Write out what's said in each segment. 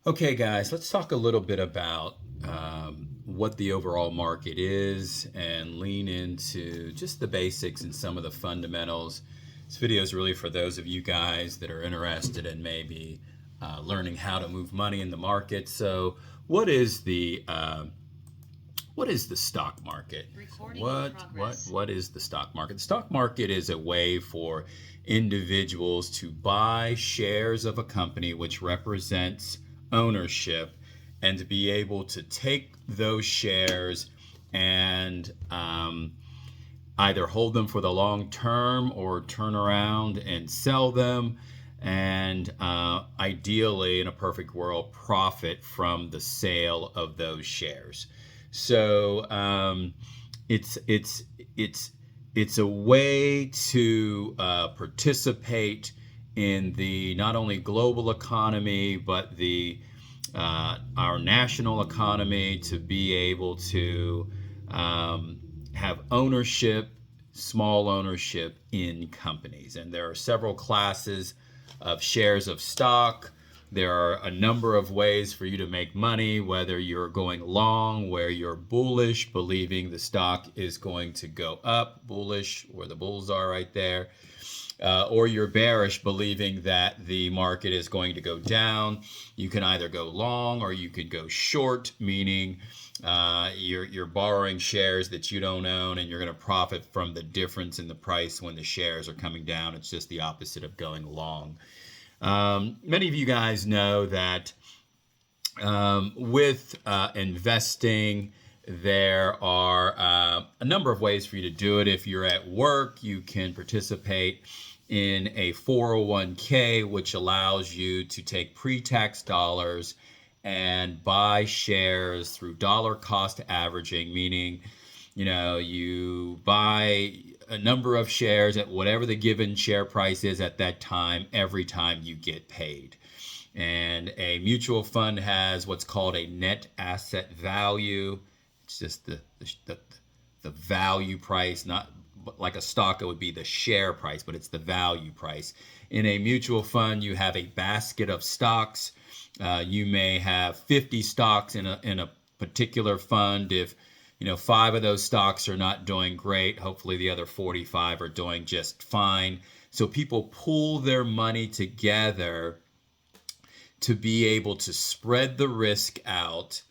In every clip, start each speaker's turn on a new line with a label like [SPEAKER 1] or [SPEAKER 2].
[SPEAKER 1] Okay, guys, let's talk a little bit about what the overall market is and lean into just the basics and some of the fundamentals. This video is really for those of you guys that are interested in maybe learning how to move money in the market. So, what is the what is the stock market?
[SPEAKER 2] Recording in progress.
[SPEAKER 1] What is the stock market? The stock market is a way for individuals to buy shares of a company which represents ownership and to be able to take those shares and either hold them for the long term or turn around and sell them and ideally in a perfect world profit from the sale of those shares. So it's it's a way to participate in the not only global economy but the our national economy, to be able to have ownership, small ownership in companies. And there are several classes of shares of stock. There are a number of ways for you to make money, whether you're going long, where you're bullish, believing the stock is going to go up, bullish, where the bulls are right there, or you're bearish, believing that the market is going to go down. You can either go long or you could go short, meaning you're borrowing shares that you don't own and you're going to profit from the difference in the price when the shares are coming down. It's just the opposite of going long. Many of you guys know that with investing, there are a number of ways for you to do it. If you're at work, you can participate in a 401k, which allows you to take pre-tax dollars and buy shares through dollar cost averaging, meaning, you buy a number of shares at whatever the given share price is at that time, every time you get paid. And a mutual fund has what's called a net asset value. It's just the value price, not like a stock, it would be the share price, but it's the value price. In a mutual fund, you have a basket of stocks. You may have 50 stocks in a particular fund. If 5 of those stocks are not doing great, hopefully the other 45 are doing just fine. So people pool their money together to be able to spread the risk out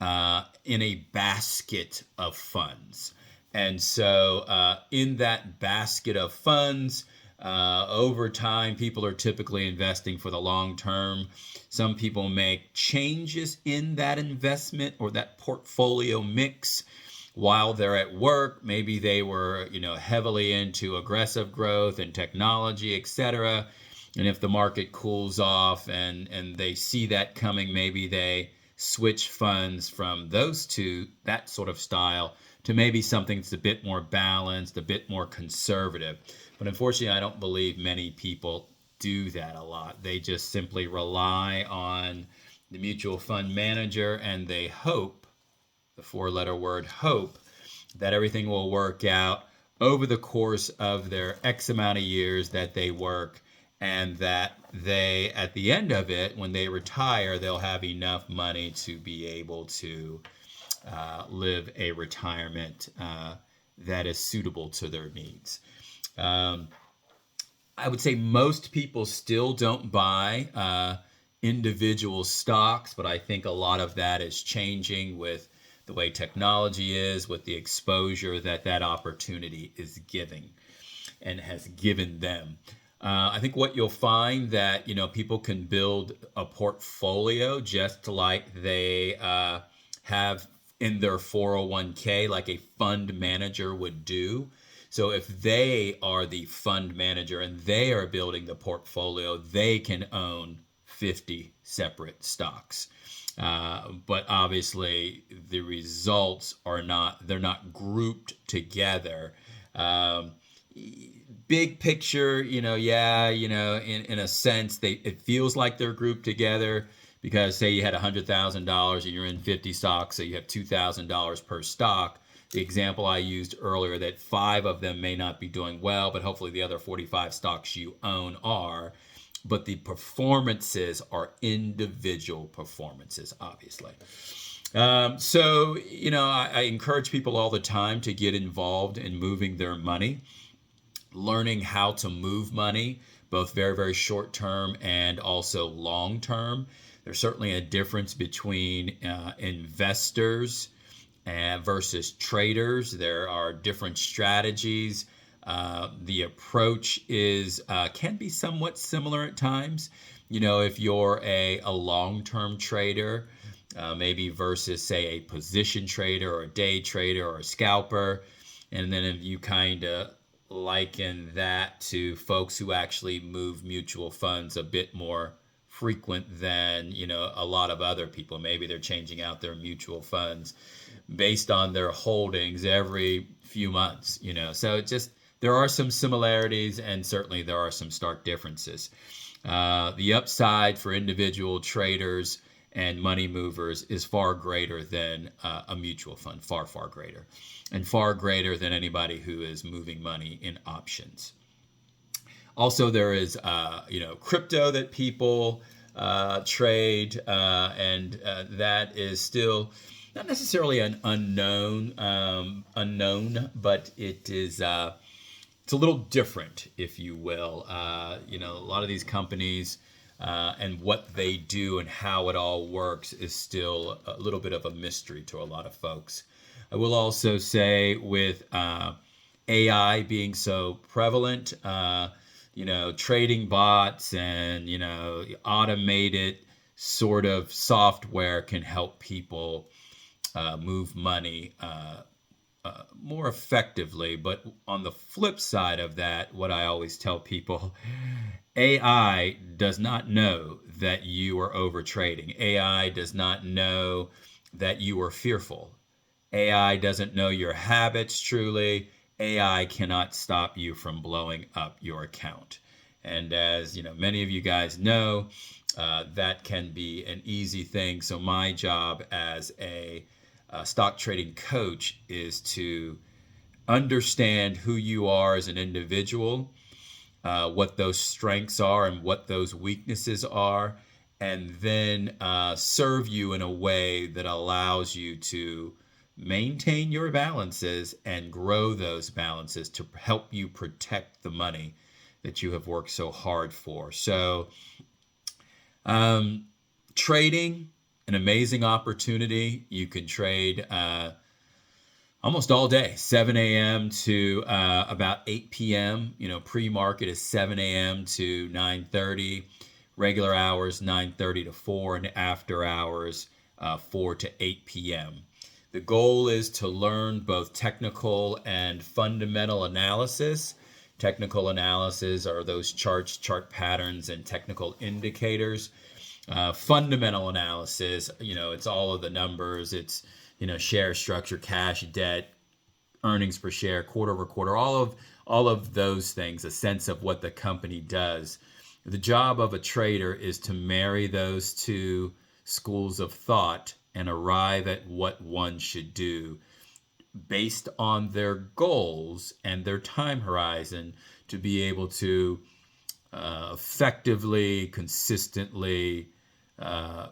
[SPEAKER 1] in a basket of funds. And so in that basket of funds, over time, people are typically investing for the long term. Some people make changes in that investment or that portfolio mix while they're at work. Maybe they were, heavily into aggressive growth and technology, etc. And if the market cools off and they see that coming, maybe they switch funds from that sort of style, to maybe something that's a bit more balanced, a bit more conservative. But unfortunately, I don't believe many people do that a lot. They just simply rely on the mutual fund manager and they hope, the 4-letter word hope, that everything will work out over the course of their X amount of years that they work, and that they, at the end of it, when they retire, they'll have enough money to be able to live a retirement that is suitable to their needs. I would say most people still don't buy individual stocks, but I think a lot of that is changing with the way technology is, with the exposure that opportunity is giving and has given them. I think what you'll find that people can build a portfolio just like they have in their 401k, like a fund manager would do. So if they are the fund manager and they are building the portfolio, they can own 50 separate stocks. But obviously the results they're not grouped together. Big picture, in a sense, it feels like they're grouped together, because say you had $100,000 and you're in 50 stocks, so you have $2,000 per stock. The example I used earlier, that 5 of them may not be doing well, but hopefully the other 45 stocks you own are. but the performances are individual performances, obviously. So, I encourage people all the time to get involved in moving their money, learning how to move money, both very, very short term and also long term. There's certainly a difference between investors versus traders. There are different strategies. The approach is can be somewhat similar at times. If you're a long-term trader, maybe versus say a position trader or a day trader or a scalper, and then if you kind of liken that to folks who actually move mutual funds a bit more frequent than a lot of other people. Maybe they're changing out their mutual funds based on their holdings every few months. So there are some similarities, and certainly there are some stark differences. The upside for individual traders and money movers is far greater than a mutual fund, far, far greater, and far greater than anybody who is moving money in options. Also, there is, crypto that people trade, and that is still not necessarily an unknown, but it is it's a little different, if you will. A lot of these companies and what they do and how it all works is still a little bit of a mystery to a lot of folks. I will also say with AI being so prevalent, trading bots and, automated sort of software can help people move money more effectively. But on the flip side of that, what I always tell people, AI does not know that you are over trading. AI does not know that you are fearful. AI doesn't know your habits truly. AI cannot stop you from blowing up your account. And as many of you guys know, that can be an easy thing. So my job as a stock trading coach is to understand who you are as an individual, what those strengths are and what those weaknesses are, and then serve you in a way that allows you to maintain your balances and grow those balances to help you protect the money that you have worked so hard for. So, trading, an amazing opportunity. You can trade almost all day, 7 a.m. to about 8 p.m. Pre-market is 7 a.m. to 9:30. Regular hours, 9:30 to 4, and after hours, 4 to 8 p.m. The goal is to learn both technical and fundamental analysis. Technical analysis are those charts, chart patterns, and technical indicators. Fundamental analysis, it's all of the numbers. It's, share structure, cash, debt, earnings per share, quarter over quarter, all of those things, a sense of what the company does. The job of a trader is to marry those two schools of thought and arrive at what one should do based on their goals and their time horizon to be able to effectively, consistently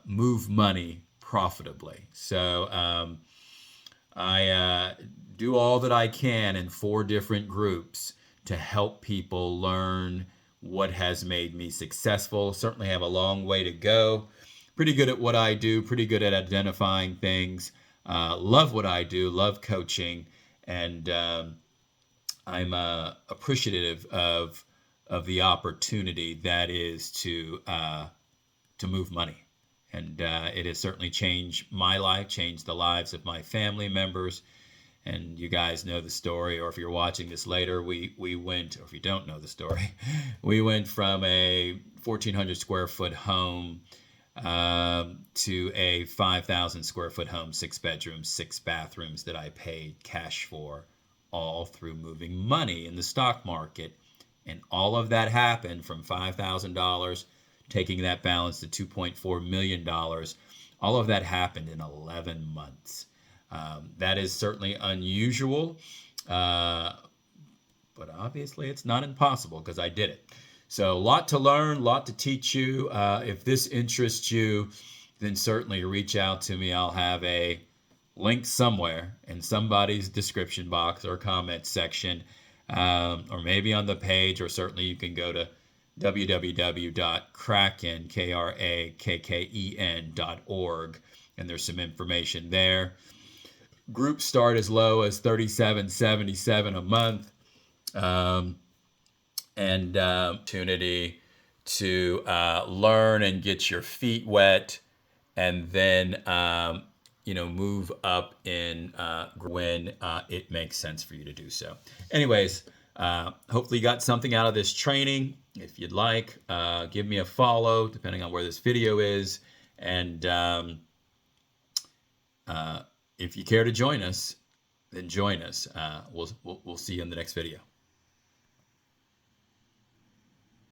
[SPEAKER 1] move money profitably. So I do all that I can in 4 different groups to help people learn what has made me successful. Certainly have a long way to go. Pretty good at what I do, pretty good at identifying things. Love what I do, love coaching, and I'm appreciative of the opportunity that is to move money. And it has certainly changed my life, changed the lives of my family members. And you guys know the story, or if you're watching this later, we went, or if you don't know the story, we went from a 1,400 square foot home to a 5,000 square foot home, 6 bedrooms, 6 bathrooms that I paid cash for, all through moving money in the stock market. And all of that happened from $5,000, taking that balance to $2.4 million. All of that happened in 11 months. That is certainly unusual, but obviously it's not impossible because I did it. So a lot to learn, a lot to teach you. If this interests you, then certainly reach out to me. I'll have a link somewhere in somebody's description box or comment section, or maybe on the page, or certainly you can go to www.kraken.org, and there's some information there. Groups start as low as $37.77 a month, and opportunity to learn and get your feet wet, and then move up in when it makes sense for you to do so. Anyways, hopefully you got something out of this training. If you'd like, give me a follow depending on where this video is, and if you care to join us, then join us. We'll see you in the next video.